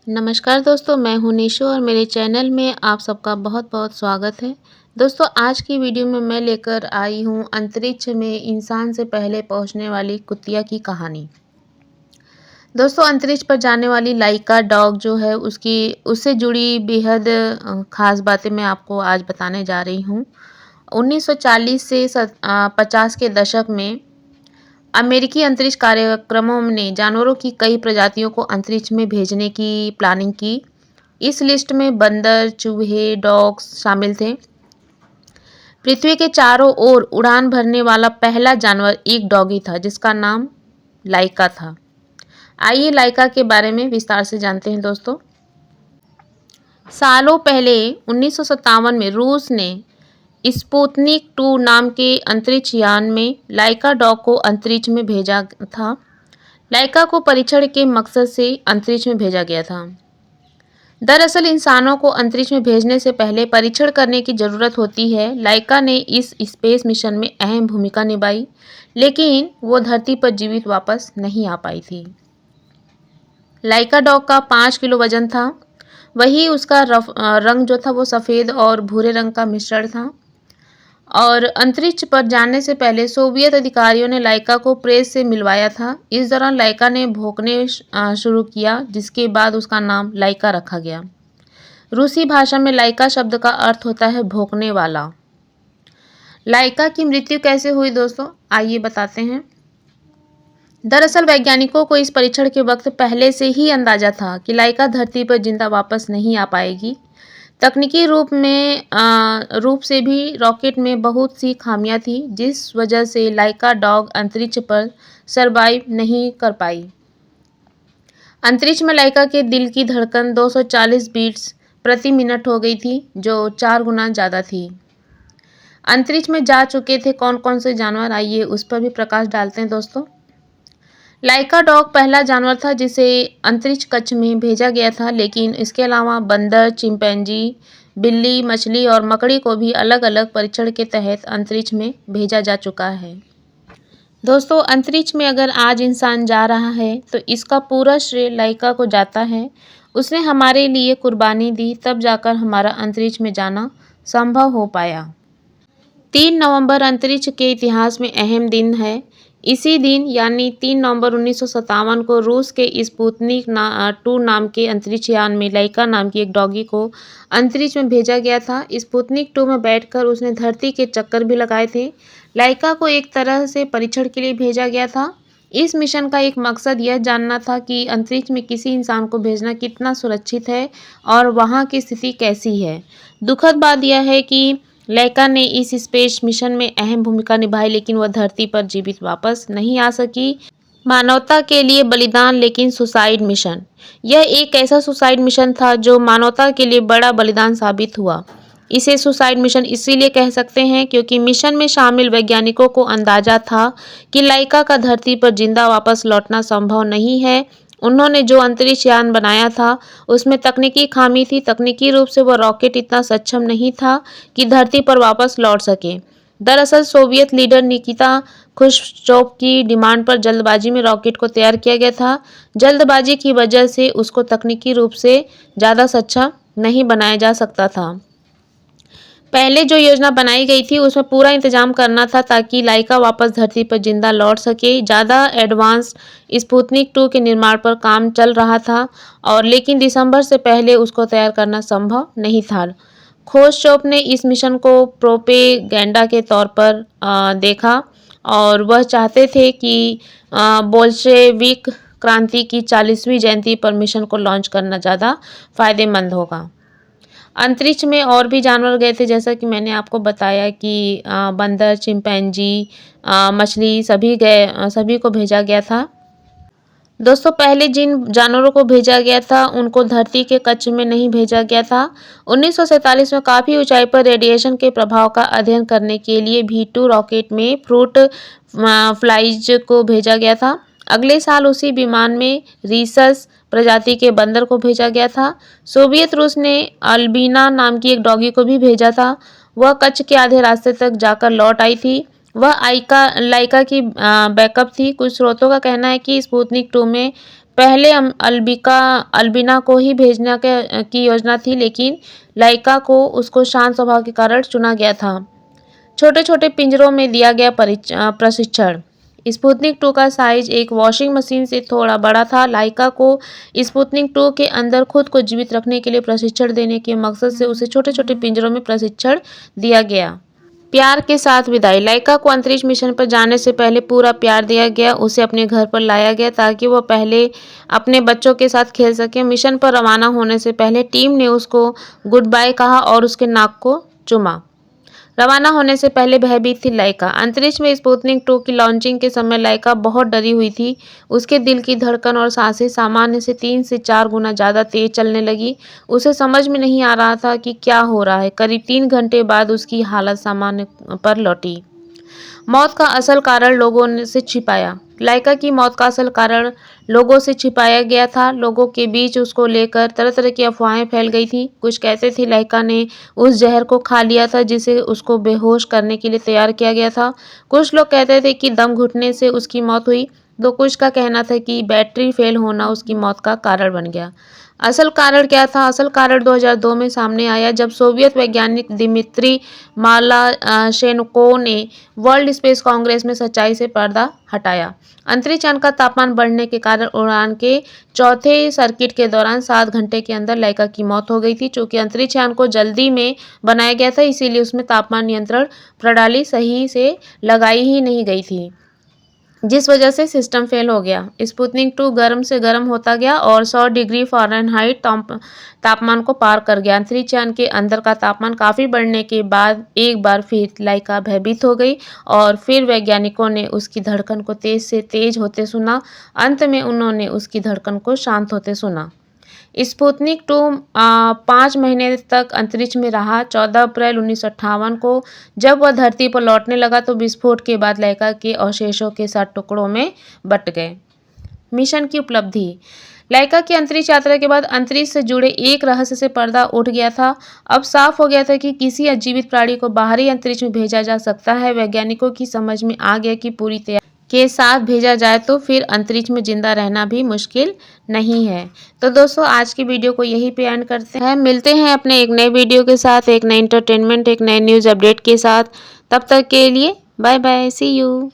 नमस्कार दोस्तों, मैं हूं निशु और मेरे चैनल में आप सबका बहुत-बहुत स्वागत है। दोस्तों, आज की वीडियो में मैं लेकर आई हूं अंतरिक्ष में इंसान से पहले पहुंचने वाली कुतिया की कहानी। दोस्तों, अंतरिक्ष पर जाने वाली लाइका डॉग जो है उससे जुड़ी बेहद ख़ास बातें मैं आपको आज बताने जा रही हूं। 1940 से 50 के दशक में अमेरिकी अंतरिक्ष कार्यक्रमों ने जानवरों की कई प्रजातियों को अंतरिक्ष में भेजने की प्लानिंग की। इस लिस्ट में बंदर, चूहे, डॉग्स शामिल थे। पृथ्वी के चारों ओर उड़ान भरने वाला पहला जानवर एक डॉगी था जिसका नाम लाइका था। आइए लाइका के बारे में विस्तार से जानते हैं दोस्तों। सालों पहले 1957 में रूस ने स्पुतनिक 2 नाम के अंतरिक्ष यान में लाइका डॉग को अंतरिक्ष में भेजा था। लाइका को परीक्षण के मकसद से अंतरिक्ष में भेजा गया था। दरअसल इंसानों को अंतरिक्ष में भेजने से पहले परीक्षण करने की ज़रूरत होती है। लाइका ने इस स्पेस मिशन में अहम भूमिका निभाई, लेकिन वो धरती पर जीवित वापस नहीं आ पाई थी। लाइका डॉग का 5 किलो वजन था। वही उसका रंग जो था वो सफ़ेद और भूरे रंग का मिश्रण था। और अंतरिक्ष पर जाने से पहले सोवियत अधिकारियों ने लाइका को प्रेस से मिलवाया था। इस दौरान लाइका ने भौंकने शुरू किया, जिसके बाद उसका नाम लाइका रखा गया। रूसी भाषा में लाइका शब्द का अर्थ होता है भौंकने वाला। लाइका की मृत्यु कैसे हुई दोस्तों, आइए बताते हैं। दरअसल वैज्ञानिकों को इस परीक्षण के वक्त पहले से ही अंदाजा था कि लाइका धरती पर जिंदा वापस नहीं आ पाएगी। तकनीकी रूप से भी रॉकेट में बहुत सी खामियां थी, जिस वजह से लाइका डॉग अंतरिक्ष पर सरवाइव नहीं कर पाई। अंतरिक्ष में लाइका के दिल की धड़कन 240 बीट्स प्रति मिनट हो गई थी, जो 4 गुना ज़्यादा थी। अंतरिक्ष में जा चुके थे कौन कौन से जानवर, आइए उस पर भी प्रकाश डालते हैं दोस्तों। लाइका डॉग पहला जानवर था जिसे अंतरिक्ष कक्ष में भेजा गया था, लेकिन इसके अलावा बंदर, चिंपैंजी, बिल्ली, मछली और मकड़ी को भी अलग अलग परीक्षण के तहत अंतरिक्ष में भेजा जा चुका है। दोस्तों, अंतरिक्ष में अगर आज इंसान जा रहा है तो इसका पूरा श्रेय लाइका को जाता है। उसने हमारे लिए कुर्बानी दी, तब जाकर हमारा अंतरिक्ष में जाना संभव हो पाया। 3 नवंबर अंतरिक्ष के इतिहास में अहम दिन है। इसी दिन यानी 3 नवंबर 1957 को रूस के स्पुतनिक 2 नाम के अंतरिक्ष यान में लाइका नाम की एक डॉगी को अंतरिक्ष में भेजा गया था। स्पुतनिक 2 में बैठकर उसने धरती के चक्कर भी लगाए थे। लाइका को एक तरह से परीक्षण के लिए भेजा गया था। इस मिशन का एक मकसद यह जानना था कि अंतरिक्ष में किसी इंसान को भेजना कितना सुरक्षित है और वहाँ की स्थिति कैसी है। दुखद बात यह है कि लाइका ने इस स्पेस मिशन में अहम भूमिका निभाई, लेकिन वह धरती पर जीवित वापस नहीं आ सकी। मानवता के लिए बलिदान, लेकिन सुसाइड मिशन। यह एक ऐसा सुसाइड मिशन था जो मानवता के लिए बड़ा बलिदान साबित हुआ। इसे सुसाइड मिशन इसीलिए कह सकते हैं क्योंकि मिशन में शामिल वैज्ञानिकों को अंदाजा था कि लाइका का धरती पर जिंदा वापस लौटना संभव नहीं है। उन्होंने जो अंतरिक्ष यान बनाया था उसमें तकनीकी खामी थी। तकनीकी रूप से वह रॉकेट इतना सक्षम नहीं था कि धरती पर वापस लौट सके। दरअसल सोवियत लीडर निकिता खुश्चोव की डिमांड पर जल्दबाजी में रॉकेट को तैयार किया गया था। जल्दबाजी की वजह से उसको तकनीकी रूप से ज़्यादा सक्षम नहीं बनाया जा सकता था। पहले जो योजना बनाई गई थी उसमें पूरा इंतजाम करना था ताकि लाइका वापस धरती पर जिंदा लौट सके। ज़्यादा एडवांस स्पुतनिक 2 के निर्माण पर काम चल रहा था और लेकिन दिसंबर से पहले उसको तैयार करना संभव नहीं था। खुश्चोव ने इस मिशन को प्रोपेगेंडा के तौर पर देखा और वह चाहते थे कि बोल्शेविक क्रांति की 40वीं जयंती पर मिशन को लॉन्च करना ज़्यादा फायदेमंद होगा। अंतरिक्ष में और भी जानवर गए थे, जैसा कि मैंने आपको बताया कि बंदर, चिंपैंजी, मछली सभी को भेजा गया था। दोस्तों, पहले जिन जानवरों को भेजा गया था उनको धरती के कक्ष में नहीं भेजा गया था। 1947 में काफ़ी ऊंचाई पर रेडिएशन के प्रभाव का अध्ययन करने के लिए V2 रॉकेट में फ्रूट फ्लाइज को भेजा गया था। अगले साल उसी विमान में रीसस प्रजाति के बंदर को भेजा गया था। सोवियत रूस ने अल्बिना नाम की एक डॉगी को भी भेजा था। वह कच्छ के आधे रास्ते तक जाकर लौट आई थी। वह लाइका की बैकअप थी। कुछ स्रोतों का कहना है कि स्पुतनिक 2 में पहले अल्बिना को ही भेजने की योजना थी, लेकिन लाइका को उसको शांत स्वभाव के कारण चुना गया था। छोटे छोटे पिंजरों में दिया गया प्रशिक्षण। स्पुतनिक 2 का साइज एक वॉशिंग मशीन से थोड़ा बड़ा था। लाइका को स्पुतनिक 2 के अंदर खुद को जीवित रखने के लिए प्रशिक्षण देने के मकसद से उसे छोटे छोटे पिंजरों में प्रशिक्षण दिया गया। प्यार के साथ विदाई। लाइका को अंतरिक्ष मिशन पर जाने से पहले पूरा प्यार दिया गया। उसे अपने घर पर लाया गया ताकि वह पहले अपने बच्चों के साथ खेल सके। मिशन पर रवाना होने से पहले टीम ने उसको गुड बाय कहा और उसके नाक को चूमा। रवाना होने से पहले भयभीत थी लाइका। अंतरिक्ष में स्पुतनिक 2 की लॉन्चिंग के समय लाइका बहुत डरी हुई थी। उसके दिल की धड़कन और सांसें सामान्य से 3 से 4 गुना ज़्यादा तेज चलने लगी। उसे समझ में नहीं आ रहा था कि क्या हो रहा है। करीब 3 घंटे बाद उसकी हालत सामान्य पर लौटी। मौत का असल कारण लोगों ने से छिपाया। लाइका की मौत का असल कारण लोगों से छिपाया गया था। लोगों के बीच उसको लेकर तरह तरह की अफवाहें फैल गई थी। कुछ कहते थे लाइका ने उस जहर को खा लिया था जिसे उसको बेहोश करने के लिए तैयार किया गया था। कुछ लोग कहते थे कि दम घुटने से उसकी मौत हुई, तो कुछ का कहना था कि बैटरी फेल होना उसकी मौत का कारण बन गया। असल कारण क्या था? असल कारण 2002 में सामने आया जब सोवियत वैज्ञानिक दिमित्री मालाशेनकोव ने वर्ल्ड स्पेस कांग्रेस में सच्चाई से पर्दा हटाया। अंतरिक्ष यान का तापमान बढ़ने के कारण उड़ान के चौथे सर्किट के दौरान 7 घंटे के अंदर लाइका की मौत हो गई थी। चूंकि अंतरिक्ष यान को जल्दी में बनाया गया था, इसीलिए उसमें तापमान नियंत्रण प्रणाली सही से लगाई ही नहीं गई थी, जिस वजह से सिस्टम फेल हो गया। स्पुतनिक 2 गर्म से गर्म होता गया और 100 डिग्री फ़ारेनहाइट तापमान को पार कर गया। अंतरिक्ष यान के अंदर का तापमान काफ़ी बढ़ने के बाद एक बार फिर लाइका भयभीत हो गई और फिर वैज्ञानिकों ने उसकी धड़कन को तेज से तेज होते सुना। अंत में उन्होंने उसकी धड़कन को शांत होते सुना। स्पुतनिक 2 5 महीने तक अंतरिक्ष में रहा। 14 अप्रैल 1958 को जब वह धरती पर लौटने लगा तो विस्फोट के बाद लाइका के अवशेषों के 7 टुकड़ों में बट गए। मिशन की उपलब्धि। लाइका की अंतरिक्ष यात्रा के बाद अंतरिक्ष से जुड़े एक रहस्य से पर्दा उठ गया था। अब साफ हो गया था कि किसी अजीवित प्राणी को बाहरी अंतरिक्ष में भेजा जा सकता है। वैज्ञानिकों की समझ में आ गया कि पूरी तैयारी के साथ भेजा जाए तो फिर अंतरिक्ष में जिंदा रहना भी मुश्किल नहीं है। तो दोस्तों, आज की वीडियो को यहीं पे एंड करते हैं। मिलते हैं अपने एक नए वीडियो के साथ, एक नए एंटरटेनमेंट, एक नए न्यूज़ अपडेट के साथ। तब तक के लिए बाय बाय, सी यू।